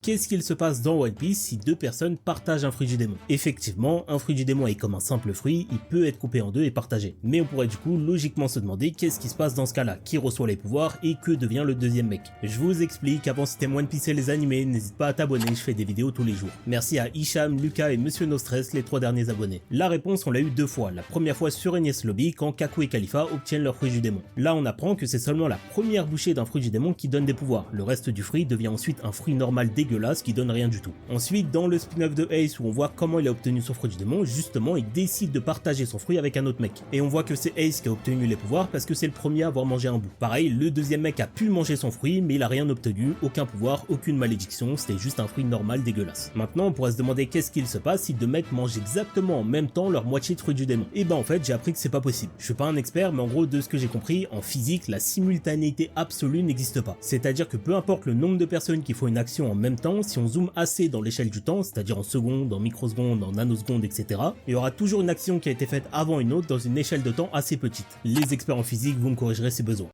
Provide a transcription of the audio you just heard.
Qu'est-ce qu'il se passe dans One Piece si deux personnes partagent un fruit du démon? Effectivement, un fruit du démon est comme un simple fruit, il peut être coupé en deux et partagé. Mais on pourrait du coup logiquement se demander qu'est-ce qui se passe dans ce cas-là, qui reçoit les pouvoirs et que devient le deuxième mec. Je vous explique, avant si t'aimes One Piece et les animés, n'hésite pas à t'abonner, je fais des vidéos tous les jours. Merci à Hicham, Lucas et Monsieur No Stress, les 3 derniers abonnés. La réponse on l'a eu 2 fois, la première fois sur Enies Lobby quand Kaku et Khalifa obtiennent leur fruit du démon. Là on apprend que c'est seulement la première bouchée d'un fruit du démon qui donne des pouvoirs, le reste du fruit devient ensuite un fruit normal dégueulasse qui donne rien du tout. Ensuite, dans le spin-off de Ace où on voit comment il a obtenu son fruit du démon, justement il décide de partager son fruit avec un autre mec. Et on voit que c'est Ace qui a obtenu les pouvoirs parce que c'est le premier à avoir mangé un bout. Pareil, le deuxième mec a pu manger son fruit mais il a rien obtenu, aucun pouvoir, aucune malédiction, c'était juste un fruit normal dégueulasse. Maintenant on pourrait se demander qu'est-ce qu'il se passe si deux mecs mangent exactement en même temps leur moitié de fruit du démon. Et ben en fait j'ai appris que c'est pas possible. Je suis pas un expert mais en gros de ce que j'ai compris, en physique la simultanéité absolue n'existe pas. C'est-à-dire que peu importe le nombre de personnes qui font une action en même temps, si on zoome assez dans l'échelle du temps, c'est-à-dire en secondes, en microsecondes, en nanosecondes, etc., il y aura toujours une action qui a été faite avant une autre dans une échelle de temps assez petite. Les experts en physique, vous me corrigerez si besoin.